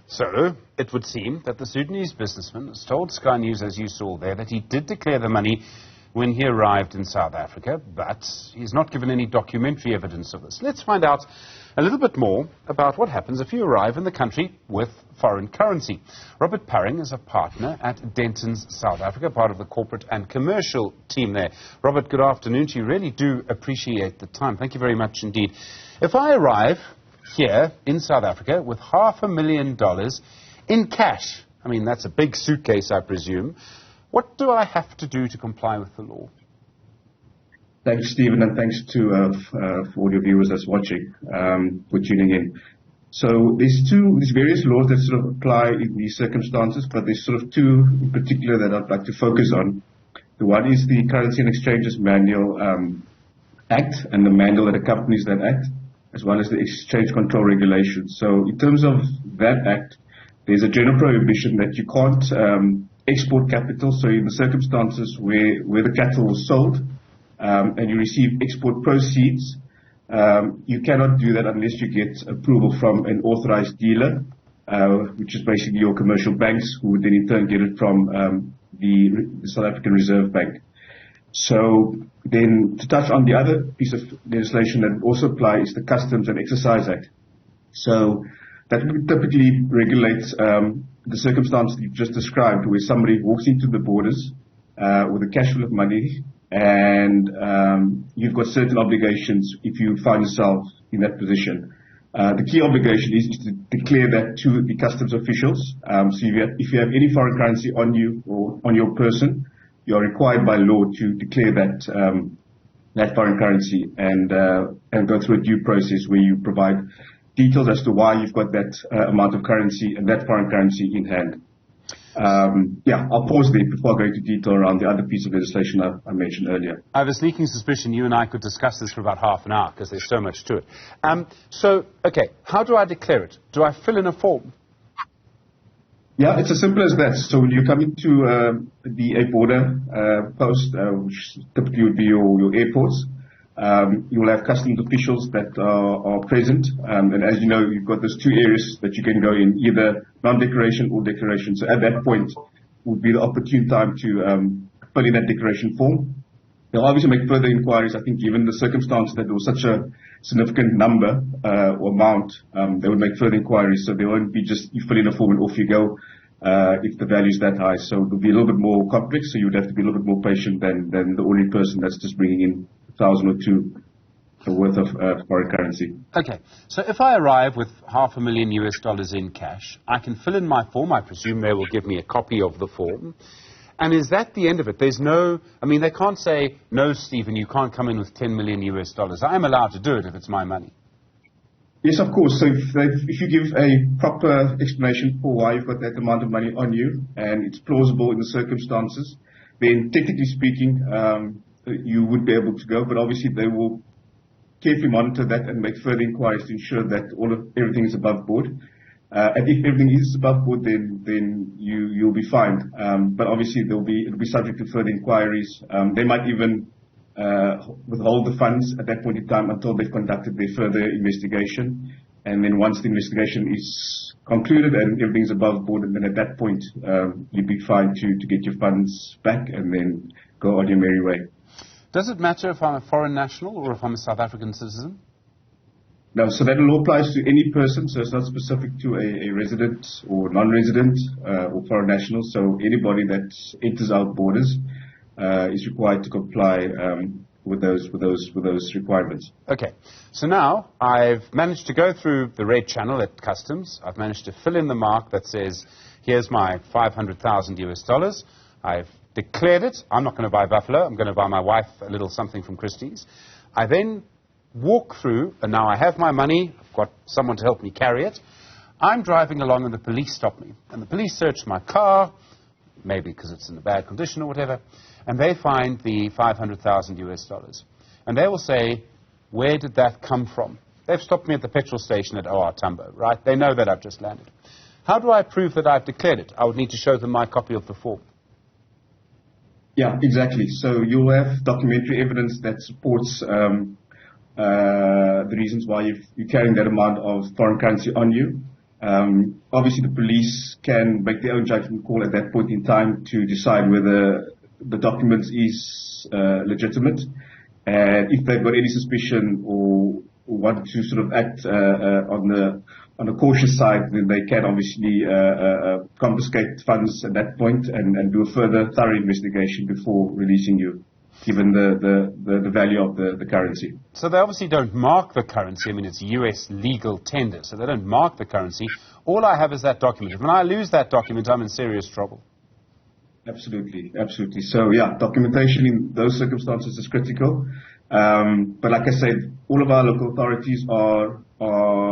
So, it would seem that the Sudanese businessman has told Sky News, as you saw there, that he did declare the money when he arrived in South Africa, but he's not given any documentary evidence of this. Let's find out a little bit more about what happens if you arrive in the country with foreign currency. Robert Parring is a partner at Dentons South Africa, part of the corporate and commercial team there. Robert, good afternoon to you. Really do appreciate the time. Thank you very much indeed. If I arrive here in South Africa with $500,000 in cash, I mean, that's a big suitcase, I presume, what do I have to do to comply with the law? Thanks, Stephen, and thanks to for all your viewers that's watching for tuning in. So there's various laws that sort of apply in these circumstances, but there's sort of two in particular that I'd like to focus on. The one is the Currency and Exchanges Manual Act and the manual that accompanies that act, as well as the Exchange Control Regulations. So in terms of that act, there's a general prohibition that you can't export capital. So in the circumstances where the capital was sold and you receive export proceeds, you cannot do that unless you get approval from an authorized dealer, which is basically your commercial banks, who would then in turn get it from the South African Reserve Bank. So then, to touch on the other piece of legislation that also applies is the Customs and Excise Act. So that typically regulates the circumstance that you just described, where somebody walks into the borders with a cash full of money, and you've got certain obligations if you find yourself in that position. The key obligation is to declare that to the customs officials. So if you have any foreign currency on you or on your person, you are required by law to declare that foreign currency and go through a due process where you provide details as to why you've got that amount of currency and that foreign currency in hand. I'll pause there before I go into detail around the other piece of legislation I mentioned earlier. I have a sneaking suspicion you and I could discuss this for about half an hour because there's so much to it. Okay, how do I declare it? Do I fill in a form? Yeah, it's as simple as that. So when you come into a border post, which typically would be your airports, you will have customs officials that are present. And as you know, you've got those two areas that you can go in, either non-declaration or declaration. So at that point would be the opportune time to fill in that declaration form. They'll obviously make further inquiries. I think given the circumstance that there was such a significant number or amount, they would make further inquiries. So they won't be just you fill in a form and off you go if the value is that high. So it will be a little bit more complex. So you would have to be a little bit more patient than the ordinary person that's just bringing in 1,000 or 2 worth of foreign currency. Okay. So if I arrive with $500,000 in cash, I can fill in my form. I presume they will give me a copy of the form. And is that the end of it? There's no, I mean, they can't say, no, Stephen, you can't come in with $10 million. I'm allowed to do it if it's my money. Yes, of course. So if you give a proper explanation for why you've got that amount of money on you, and it's plausible in the circumstances, then technically speaking, you would be able to go. But obviously they will carefully monitor that and make further inquiries to ensure that everything is above board. And if everything is above board, then you'll be fine. But obviously it'll be subject to further inquiries. They might even withhold the funds at that point in time until they've conducted their further investigation. And then once the investigation is concluded and everything's above board, and then at that point you'd be fine to get your funds back and then go on your merry way. Does it matter if I'm a foreign national or if I'm a South African citizen? No, so that law applies to any person, so it's not specific to a resident or non-resident or foreign national. So anybody that enters our borders is required to comply with those requirements. Okay, so now I've managed to go through the red channel at customs. I've managed to fill in the mark that says, here's my $500,000. I've declared it. I'm not going to buy buffalo. I'm going to buy my wife a little something from Christie's. I then walk through, and now I have my money. I've got someone to help me carry it. I'm driving along, and the police stop me. And the police search my car, maybe because it's in a bad condition or whatever, and they find the $500,000. And they will say, where did that come from? They've stopped me at the petrol station at OR Tambo, right? They know that I've just landed. How do I prove that I've declared it? I would need to show them my copy of the form. Yeah, exactly. So you'll have documentary evidence that supports the reasons why you're carrying that amount of foreign currency on you. Obviously, the police can make their own judgment call at that point in time to decide whether the document is legitimate. And if they've got any suspicion or want to sort of act on the cautious side, then they can obviously confiscate funds at that point and do a further thorough investigation before releasing you, given the value of the currency. So they obviously don't mark the currency. I mean, it's US legal tender, so they don't mark the currency. All I have is that document. When I lose that document, I'm in serious trouble. Absolutely, absolutely. So yeah, documentation in those circumstances is critical. But like I said, all of our local authorities are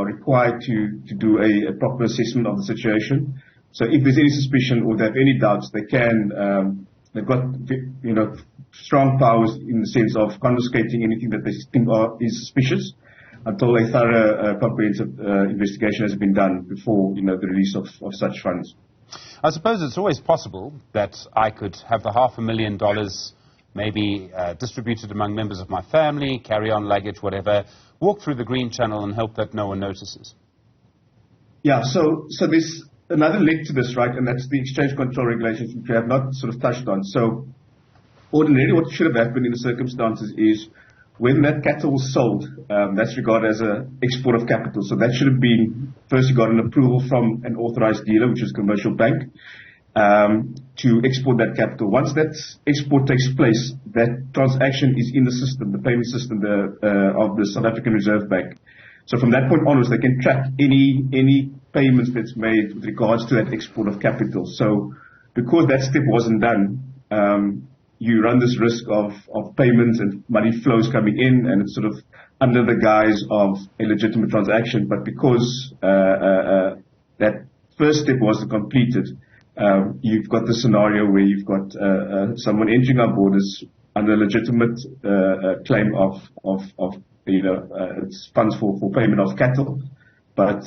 required to do a proper assessment of the situation. So if there's any suspicion or they have any doubts, they can, they've got, strong powers in the sense of confiscating anything that they think is suspicious until a thorough, comprehensive investigation has been done before, the release of such funds. I suppose it's always possible that I could have the $500,000 maybe distributed among members of my family, carry on luggage, whatever, walk through the green channel and hope that no one notices. Yeah, so there's another link to this, right, and that's the exchange control regulations, which we have not sort of touched on. So ordinarily what should have happened in the circumstances is when that cattle was sold, that's regarded as an export of capital. So that should have been, first you got an approval from an authorized dealer, which is a commercial bank, to export that capital. Once that export takes place, that transaction is in the system, the payment system of the South African Reserve Bank. So from that point onwards, they can track any payments that's made with regards to that export of capital. So because that step wasn't done, you run this risk of payments and money flows coming in, and it's sort of under the guise of a legitimate transaction. But because that first step wasn't completed, you've got the scenario where you've got someone entering our borders under a legitimate claim of it's funds for payment of cattle, but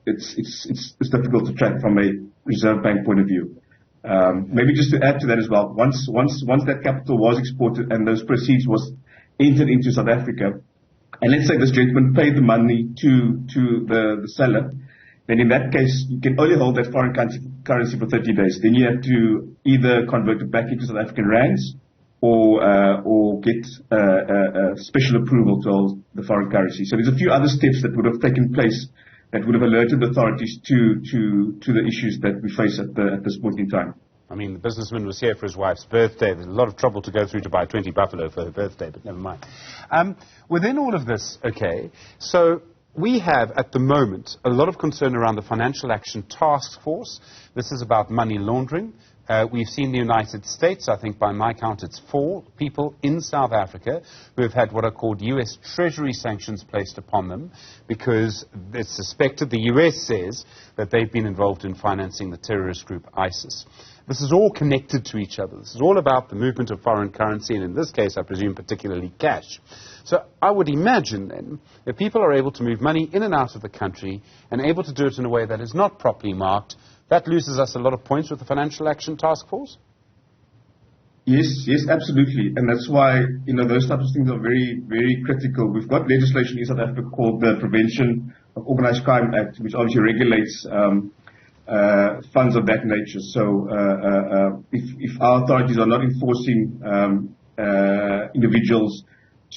it's difficult to track from a Reserve Bank point of view. Maybe just to add to that as well, once that capital was exported and those proceeds was entered into South Africa, and let's say this gentleman paid the money to the seller, then in that case you can only hold that foreign currency for 30 days. Then you have to either convert it back into South African rands or get special approval to hold the foreign currency. So there's a few other steps that would have taken place that would have alerted the authorities to the issues that we face at this point in time. I mean, the businessman was here for his wife's birthday. There's a lot of trouble to go through to buy 20 buffalo for her birthday, but never mind. Within all of this, okay, so we have, at the moment, a lot of concern around the Financial Action Task Force. This is about money laundering. We've seen the United States, I think by my count it's 4 people in South Africa who have had what are called U.S. Treasury sanctions placed upon them because it's suspected, the U.S. says, that they've been involved in financing the terrorist group ISIS. This is all connected to each other. This is all about the movement of foreign currency, and in this case, I presume, particularly cash. So I would imagine, then, if people are able to move money in and out of the country and able to do it in a way that is not properly marked, that loses us a lot of points with the Financial Action Task Force? Yes, absolutely. And that's why, those types of things are very, very critical. We've got legislation in South Africa called the Prevention of Organised Crime Act, which obviously regulates funds of that nature. So if our authorities are not enforcing individuals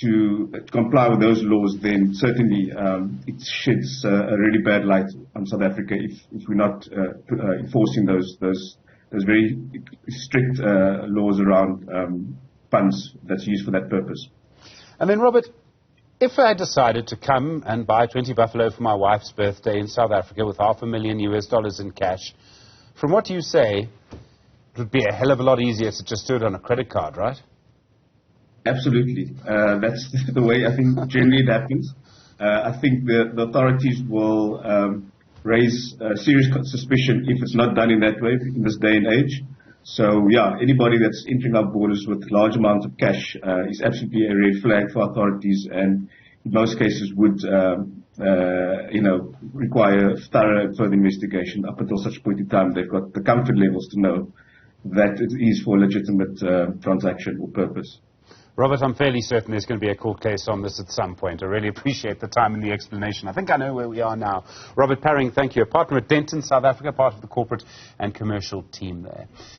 to comply with those laws, then certainly it sheds a really bad light on South Africa if we're not enforcing those very strict laws around funds that's used for that purpose. And then, Robert, if I decided to come and buy 20 buffalo for my wife's birthday in South Africa with $500,000 in cash, from what you say, it would be a hell of a lot easier to just do it on a credit card, right? Absolutely. That's the way I think generally it happens. I think the authorities will raise serious suspicion if it's not done in that way in this day and age. So, yeah, anybody that's entering our borders with large amounts of cash is absolutely a red flag for authorities, and in most cases would, require thorough further investigation. Up until such point in time, they've got the comfort levels to know that it is for a legitimate transaction or purpose. Robert, I'm fairly certain there's going to be a court case on this at some point. I really appreciate the time and the explanation. I think I know where we are now. Robert Parring, thank you. A partner at Dentons, South Africa, part of the corporate and commercial team there.